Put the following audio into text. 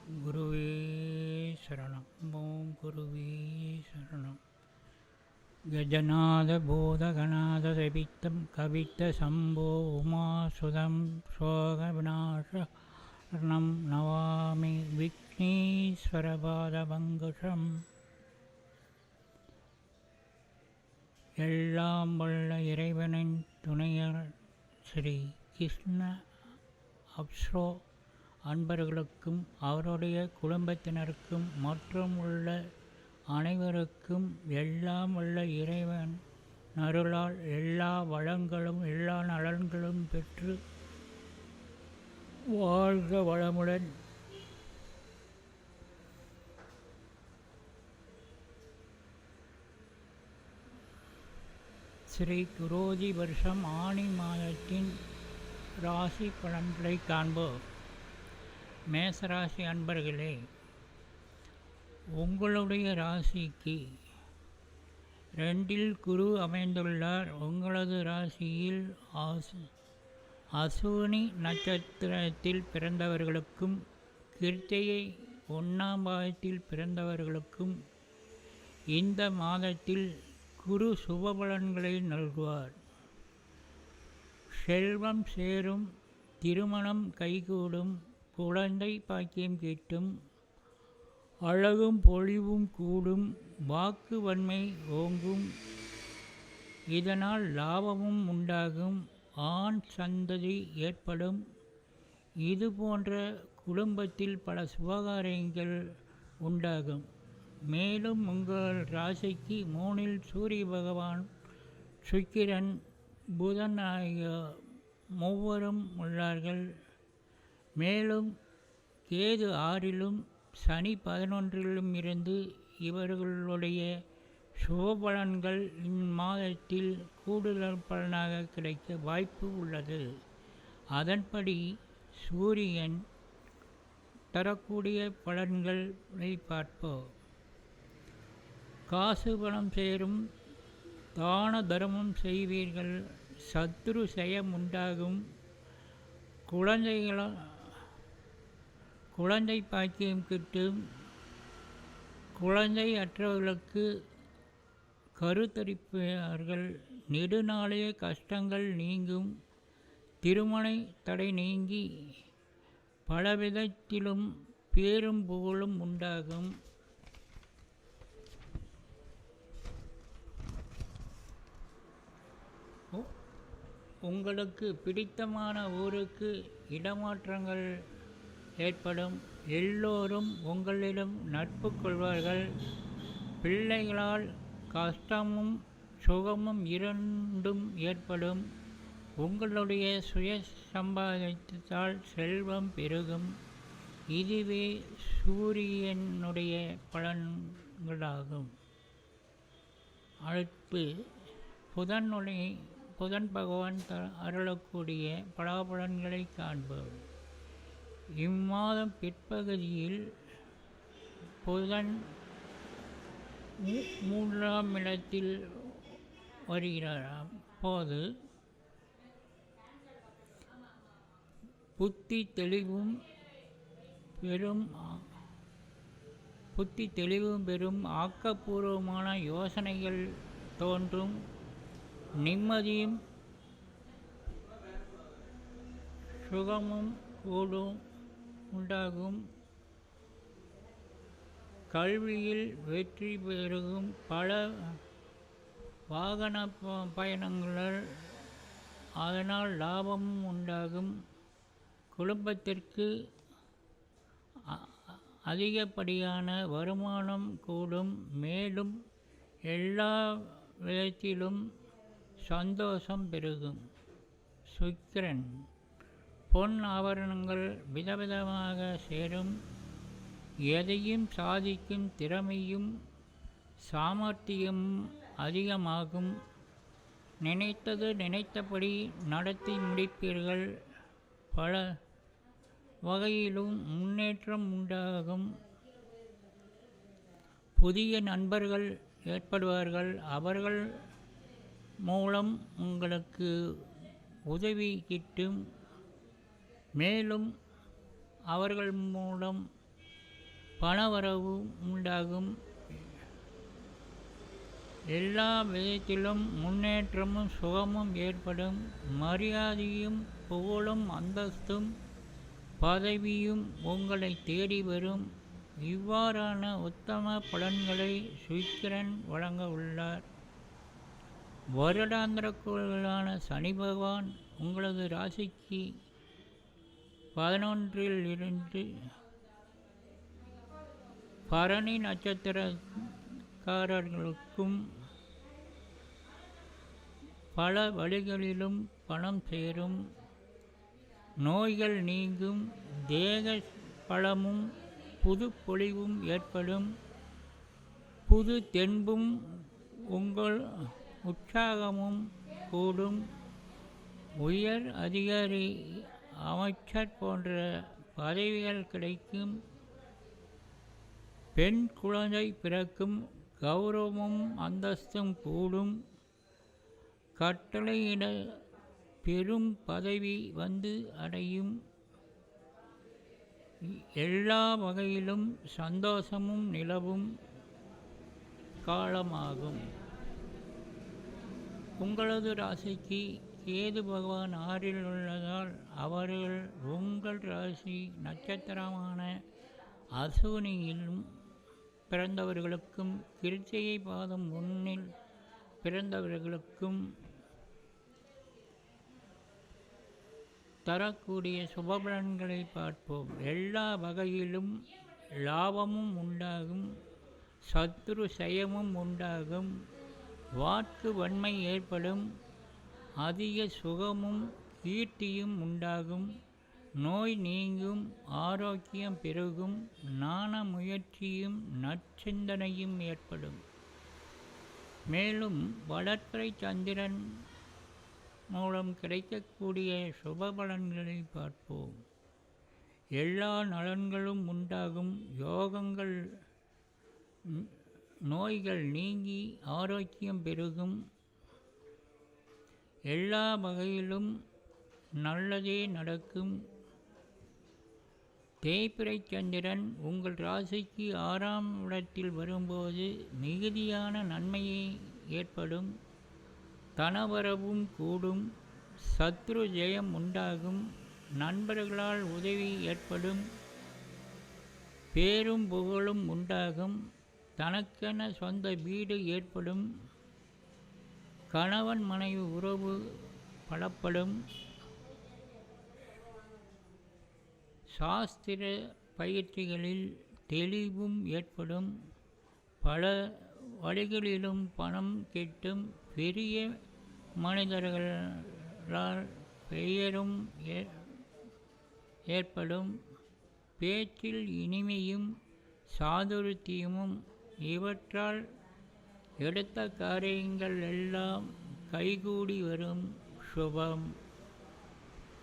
குருவே சரணம். ஓம் குருவே சரணம். கஜநாத பூதகநாத ரவித்தம் கவித்த சம்போ உமாசுதம் சோக விநாசரணம் நவாமி விக்னேஸ்வரபாதபங்குஷம். எல்லாம் வல்ல இறைவனின் துணையர் ஸ்ரீ கிருஷ்ண அப்ஸ்ரோ அன்பர்களுக்கும் அவருடைய குடும்பத்தினருக்கும் மற்றும் உள்ள அனைவருக்கும் எல்லாம் வல்ல இறைவன் அருளால் எல்லா வளங்களும் எல்லா நலன்களும் பெற்று வாழ்க வளமுடன். ஸ்ரீ குரோதி வருஷம் ஆனி மாதத்தின் ராசி பலன்களை காண்போம். மேசராசி அன்பர்களே, உங்களுடைய ராசிக்கு 2இல் குரு அமைந்துள்ளார். உங்களது ராசியில் அசுவினி நட்சத்திரத்தில் பிறந்தவர்களுக்கும் கிருத்திகை 1ஆம் பாதத்தில் பிறந்தவர்களுக்கும் இந்த மாதத்தில் குரு சுபபலன்களை நல்குவார். செல்வம் சேரும், திருமணம் கைகூடும், குழந்தை பாக்கியம் கிட்டும், அழகும் பொலிவும் கூடும், வாக்கு வன்மை ஓங்கும், இதனால் லாபமும் உண்டாகும், ஆண் சந்ததி ஏற்படும். இது போன்ற குடும்பத்தில் பல சுபகாரியங்கள் உண்டாகும். மேலும் உங்கள் ராசிக்கு 3இல் சூரிய பகவான், சுக்கிரன், புதன் ஆகிய மூவரும் உள்ளார்கள். மேலும் கேது 6இலும் சனி 11இலும் இருந்து இவர்களுடைய சுபபலன்கள் இம்மாதத்தில் கூடுதல் பலனாக கிடைக்க வாய்ப்பு உள்ளது. அதன்படி சூரியன் தரக்கூடிய பலன்களை பார்ப்போம். காசு பணம் சேரும், தான தர்மம் செய்வீர்கள், சத்துரு செயம் உண்டாகும், குழந்தை பாக்கியம் கிட்டும், குழந்தை அற்றவர்களுக்கு கருத்தரிப்பார்கள், நெடுநாளைய கஷ்டங்கள் நீங்கும், திருமண தடை நீங்கி பலவிதத்திலும் பேரும் புகழும் உண்டாகும். உங்களுக்கு பிடித்தமான ஊருக்கு இடமாற்றங்கள் ஏற்படும். எல்லோரும் உங்களிடம் நட்பு கொள்வார்கள். பிள்ளைகளால் கஷ்டமும் சுகமும் இரண்டும் ஏற்படும். உங்களுடைய சுய சம்பாதித்தால் செல்வம் பெருகும். இதுவே சூரியனுடைய பலன்களாகும். அடுத்து புதன் பகவான் அருளக்கூடிய பலாபலன்களை காண்போம். இம்மாதம் பிற்பகுதியில் புதன் 3ஆம் இடத்தில் வருகிறார். அப்போது புத்தி தெளிவும் பெறும், ஆக்கப்பூர்வமான யோசனைகள் தோன்றும், நிம்மதியும் சுகமும் உண்டாகும், கல்வியில் வெற்றி பெருகும், பல வாகன பயணங்கள் அதனால் லாபமும் உண்டாகும், குடும்பத்திற்கு அதிகப்படியான வருமானம் கூடும், மேலும் எல்லா விதத்திலும் சந்தோஷம் பெருகும். சுக்கிரன் பொன் ஆபரணங்கள் விதவிதமாக சேரும், எதையும் சாதிக்கும் திறமையும் சாமர்த்தியமும் அதிகமாகும், நினைத்தது நினைத்தபடி நடத்தி முடிப்பீர்கள், பல வகையிலும் முன்னேற்றம் உண்டாகும், புதிய நண்பர்கள் ஏற்படுவார்கள், அவர்கள் மூலம் உங்களுக்கு உதவி கிட்டும், மேலும் அவர்கள் மூலம் பணவரவும் உண்டாகும். எல்லா விதத்திலும் முன்னேற்றமும் சுகமும் ஏற்படும். மரியாதையும் புகழும் அந்தஸ்தும் பதவியும் உங்களை தேடி வரும். இவ்வாறான உத்தம பலன்களை சுக்கிரன் வழங்க உள்ளார். வருடாந்திர கோள்களான சனி பகவான் உங்களது ராசிக்கு 11ல் இருந்து பரணி நட்சத்திரக்காரர்களுக்கும் பல வழிகளிலும் பணம் சேரும். நோய்கள் நீங்கும். தேக பலமும் புது பொலிவும் ஏற்படும். புது தென்பும் உங்கள் உற்சாகமும் கூடும். உயர் அதிகாரி, அமைச்சர் போன்ற பதவிகள் கிடைக்கும். பெண் குழந்தை பிறக்கும். கௌரவமும் அந்தஸ்தும் கூடும். கட்டளையிட பெரும் பதவி வந்து அடையும். எல்லா வகையிலும் சந்தோஷமும் நிலவும் காலமாகும். உங்களது ராசிக்கு கேது பகவான் 6ல் உள்ளதால் அவர்கள் உங்கள் ராசி நட்சத்திரமான அசுவினியிலும் பிறந்தவர்களுக்கும் கிருத்திகை பாதம் 1ல் பிறந்தவர்களுக்கும் தரக்கூடிய சுபபலன்களை பார்ப்போம். எல்லா வகையிலும் லாபமும் உண்டாகும். சத்துரு செயமும் உண்டாகும். வாக்கு வன்மை ஏற்படும். அதிக சுகமும் கீர்த்தியும் உண்டாகும். நோய் நீங்கும். ஆரோக்கியம் பெருகும். ஞான முயற்சியும் நற்சிந்தனையும் ஏற்படும். மேலும் வளர்பிறை சந்திரன் மூலம் கிடைக்கக்கூடிய சுபபலன்களை பார்ப்போம். எல்லா நலன்களும் உண்டாகும். யோகங்கள், நோய்கள் நீங்கி ஆரோக்கியம் பெருகும். எல்லா வகையிலும் நல்லதே நடக்கும். தேய்பிறை சந்திரன் உங்கள் ராசிக்கு 6ஆம் இடத்தில் வரும்போது மிகுதியான நன்மையை ஏற்படும். தனவரவும் கூடும். சத்ரு ஜெயம் உண்டாகும். நண்பர்களால் உதவி ஏற்படும். பேரும் புகழும் உண்டாகும். தனக்கென சொந்த வீடு ஏற்படும். கணவன் மனைவி உறவு பலப்படும். சாஸ்திர பயிற்சிகளில் தெளிவும் ஏற்படும். பல வழிகளிலும் பணம் கிட்டும். பெரிய மனிதர்களால் பெயரும் ஏற்படும். பேச்சில் இனிமையும் சாதுரியமும் இவற்றால் எடுத்த காரியங்கள் எல்லாம் கைகூடி வரும். சுபம்.